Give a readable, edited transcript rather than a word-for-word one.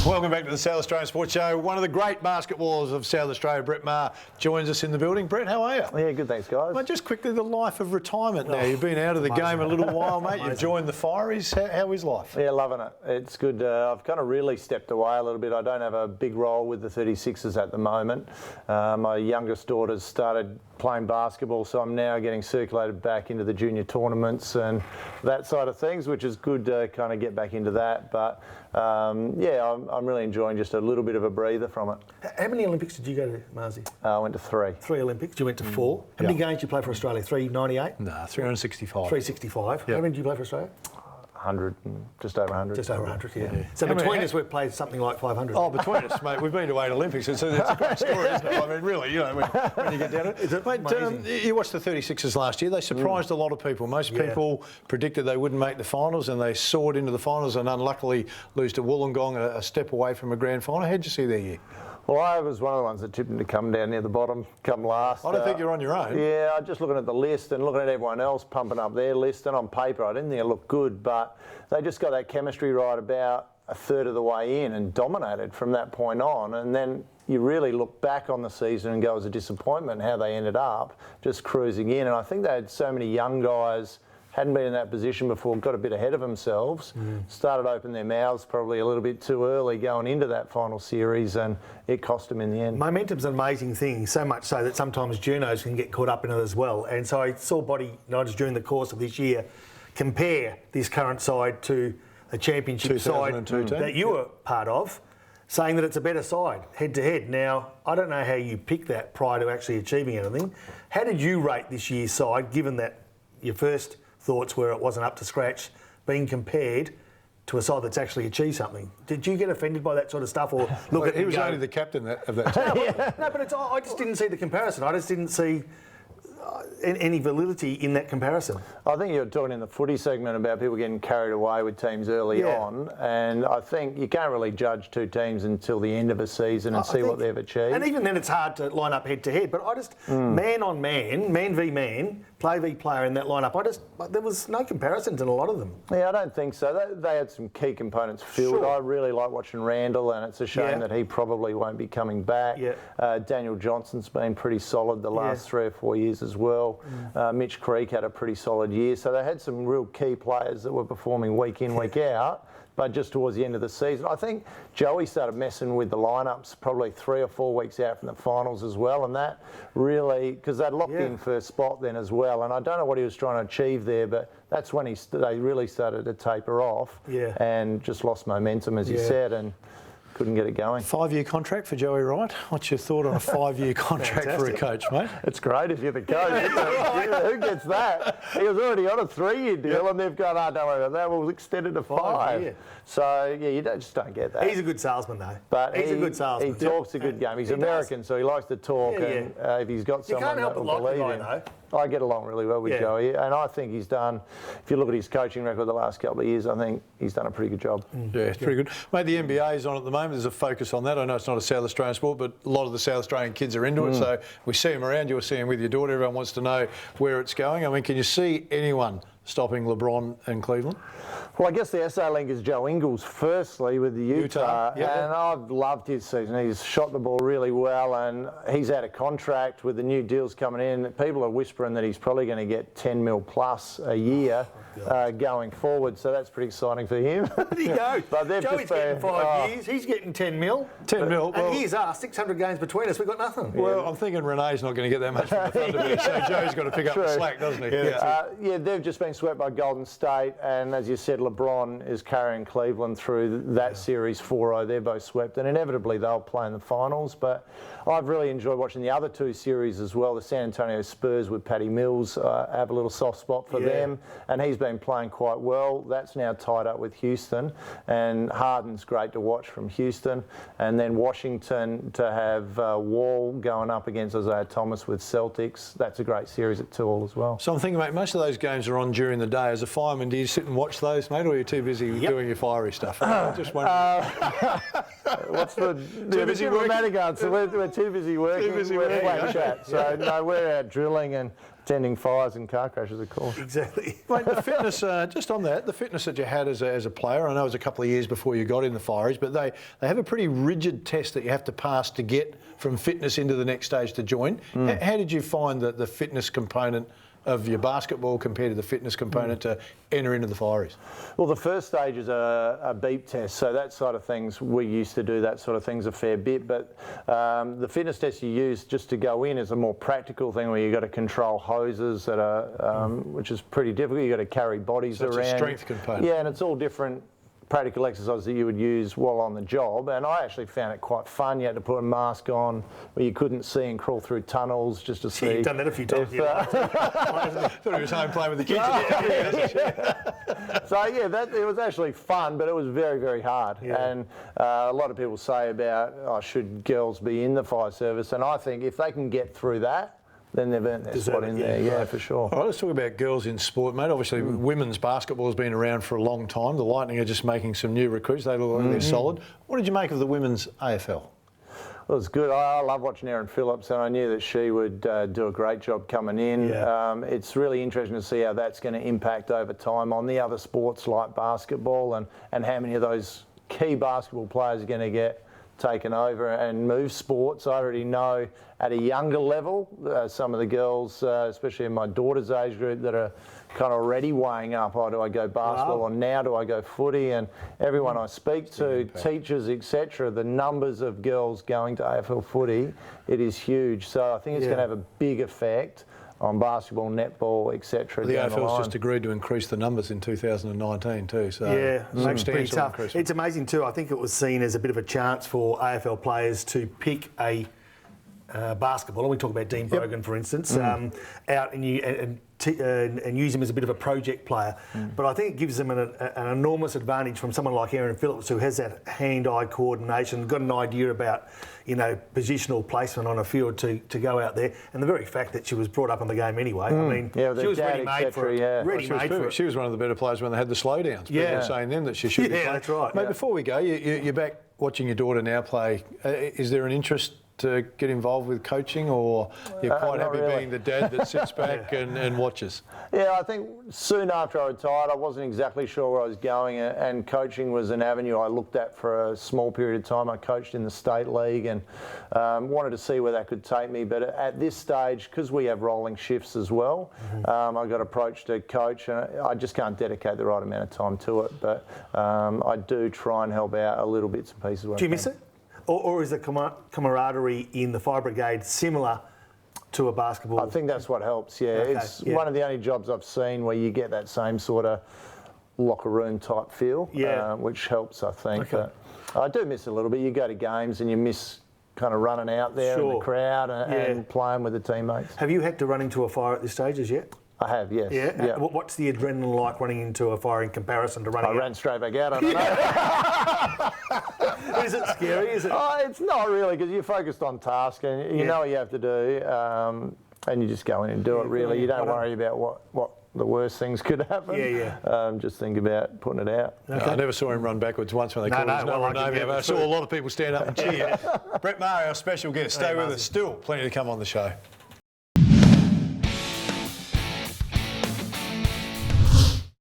Welcome back to the South Australian Sports Show. One of the great basketballers of South Australia, Brett Maher, joins us in the building. Brett, how are you? Yeah, good, thanks, guys. Mate, just quickly, the life of retirement now. You've been out of the game a little while, mate. You've joined the Fireys. How is life? Yeah, loving it. It's good. I've kind of really stepped away a little bit. I don't have a big role with the 36ers at the moment. My youngest daughter's started playing basketball, so I'm now getting circulated back into the junior tournaments and that side of things, which is good to kind of get back into that. But yeah, I'm really enjoying just a little bit of a breather from it. How many Olympics did you go to, Marzi? I went to 3. 3 Olympics. You went to 4. How many games did you play for Australia? 398? Nah, 365. 365. Yep. How many did you play for Australia? 100, just over 100. Just over 100, yeah. So between us, we've played something like 500. Oh, between us, mate, we've been to 8 Olympics. It's a great story, isn't it? I mean, really, you know, when you get down to it. Mate, you watched the 36ers last year. They surprised a lot of people. Most people predicted they wouldn't make the finals, and they soared into the finals and unluckily lose to Wollongong, a step away from a grand final. How'd you see their year? Well, I was one of the ones that tipped them to come down near the bottom, come last. I don't think you're on your own. Yeah, I'm just looking at the list and looking at everyone else pumping up their list, and on paper I didn't think it looked good, but they just got that chemistry right about a third of the way in and dominated from that point on. And then you really look back on the season and go, as a disappointment how they ended up just cruising in. And I think they had so many young guys, hadn't been in that position before, got a bit ahead of themselves, started opening their mouths probably a little bit too early going into that final series, and it cost them in the end. Momentum's an amazing thing, so much so that sometimes journos can get caught up in it as well. And so I saw Body United during the course of this year compare this current side to a championship side that you were part of, saying that it's a better side, head-to-head. Now, I don't know how you picked that prior to actually achieving anything. How did you rate this year's side, given that your first thoughts were it wasn't up to scratch, being compared to a side that's actually achieved something? Did you get offended by that sort of stuff, or look at? He was only the captain of that team. No, but I just didn't see the comparison. I just didn't see any validity in that comparison. I think you were talking in the footy segment about people getting carried away with teams early on, and I think you can't really judge two teams until the end of a season and see what they've achieved. And even then it's hard to line up head to head, but I just, man on man, man v man, play v player in that lineup, there was no comparisons in a lot of them. Yeah, I don't think so. They had some key components filled. I really like watching Randall, and it's a shame that he probably won't be coming back. Daniel Johnson's been pretty solid the last 3 or 4 years as well. Mitch Creek had a pretty solid year. So they had some real key players that were performing week in, week out. But just towards the end of the season, I think Joey started messing with the lineups probably 3 or 4 weeks out from the finals as well. And that really, because they'd locked in first spot then as well. And I don't know what he was trying to achieve there, but that's when they really started to taper off and just lost momentum, as you said, and couldn't get it going. 5-year contract for Joey Wright. What's your thought on a 5-year contract for a coach, mate? It's great if you're the coach. Who gets that? He was already on a 3-year deal, and they've gone, don't worry about that. We'll extend it to 5. So, yeah, you just don't get that. He's a good salesman, though. But he's a good salesman. He talks a good game. He's American, so he likes to talk, and if he's got someone that will believe him. I get along really well with Joey, and I think he's done, if you look at his coaching record the last couple of years, I think he's done a pretty good job. Yeah, it's pretty good. Mate, the NBA is on at the moment. There's a focus on that. I know it's not a South Australian sport, but a lot of the South Australian kids are into it, so we see them around. You're seeing with your daughter. Everyone wants to know where it's going. I mean, can you see anyone stopping LeBron and Cleveland? Well, I guess the SA link is Joe Ingles, firstly, with the Utah. And I've loved his season. He's shot the ball really well, and he's out of contract with the new deals coming in. People are whispering that he's probably going to get 10 mil plus a year going forward, so that's pretty exciting for him. There you go. But they've Joey's getting 5 years. He's getting 10 mil. 10 mil. And here's us, 600 games between us. We've got nothing. Well, I'm thinking Renee's not going to get that much from the Thunder, so Joe's got to pick up the slack, doesn't he? Yeah, they've just been swept by Golden State, and as you said, LeBron is carrying Cleveland through that series 4-0. They're both swept, and inevitably they'll play in the finals. But I've really enjoyed watching the other 2 series as well. The San Antonio Spurs with Patty Mills, I have a little soft spot for them, and he's been playing quite well. That's now tied up with Houston, and Harden's great to watch from Houston. And then Washington to have Wall going up against Isaiah Thomas with Celtics. That's a great series at 2-2 as well. So I'm thinking, mate, most of those games are on during the day. As a fireman, do you sit and watch those, mate, or are you too busy doing your fiery stuff? Just wondering. What's the busy romantic answer? We're too busy working. We're flat chat. So no, we're out drilling and tending fires and car crashes, of course. Exactly. Mate, the fitness, just on that, the fitness that you had as a player, I know it was a couple of years before you got in the Fireys, but they have a pretty rigid test that you have to pass to get from fitness into the next stage to join. How did you find the fitness component of your basketball compared to the fitness component to enter into the Fireys? Well, the first stage is a beep test, so that sort of things, we used to do that sort of things a fair bit, but the fitness test you use just to go in is a more practical thing where you've got to control hoses that are, which is pretty difficult. You've got to carry bodies So around. it's a strength component. Yeah, and it's all different practical exercises that you would use while on the job, and I actually found it quite fun. You had to put a mask on where you couldn't see and crawl through tunnels just to see. You've done that a few times. I thought he was home playing with the kids. So yeah, it was actually fun, but it was very, very hard. Yeah. And a lot of people say about, should girls be in the fire service? And I think if they can get through that, then they've earned their spot in there. Yeah, for sure. All right, let's talk about girls in sport, mate. Obviously, women's basketball has been around for a long time. The Lightning are just making some new recruits. They look like they're solid. What did you make of the women's AFL? Well, it's good. I love watching Erin Phillips, and I knew that she would do a great job coming in. Yeah. It's really interesting to see how that's going to impact over time on the other sports like basketball, and how many of those key basketball players are going to get taken over and move sports. I already know at a younger level, some of the girls, especially in my daughter's age group, that are kind of already weighing up, do I go basketball or now do I go footy? And everyone I speak to, teachers, etc., the numbers of girls going to AFL footy, it is huge. So I think it's going to have a big effect on basketball, netball, etc. The AFL's just agreed to increase the numbers in 2019 too. So yeah, it's pretty tough. Increase. It's amazing too. I think it was seen as a bit of a chance for AFL players to pick a basketball, and we talk about Dean Brogan, for instance, out and use him as a bit of a project player. But I think it gives them an enormous advantage from someone like Erin Phillips, who has that hand-eye coordination, got an idea about, positional placement on a field to go out there, and the very fact that she was brought up in the game anyway. I mean, she was ready made for it. She was one of the better players when they had the slowdowns. People were saying then that she should be playing. That's right. Mate, before we go, you're back watching your daughter now play. Is there an interest to get involved with coaching, or you're quite happy being the dad that sits back and watches? Yeah, I think soon after I retired, I wasn't exactly sure where I was going, and coaching was an avenue I looked at for a small period of time. I coached in the state league and wanted to see where that could take me. But at this stage, because we have rolling shifts as well, I got approached to coach, and I just can't dedicate the right amount of time to it. But I do try and help out a little bits and pieces. Do you miss it? Or is the camaraderie in the fire brigade similar to a basketball? I think that's what helps, It's one of the only jobs I've seen where you get that same sort of locker room type feel, which helps, I think. Okay. But I do miss it a little bit. You go to games and you miss kind of running out there in the crowd and playing with the teammates. Have you had to run into a fire at this stage as yet? I have, yes. Yeah. What's the adrenaline like running into a fire in comparison to running out? I ran straight back out, I don't know. Is it scary? Is it? It's not really, because you're focused on task and you know what you have to do, and you just go in and do it, really. You don't worry about what the worst things could happen. Just think about putting it out. Okay. I never saw him run backwards once when they called his number and name. I saw a lot of people stand up and cheer. Brett Maher, our special guest. Stay with us. Still plenty to come on the show.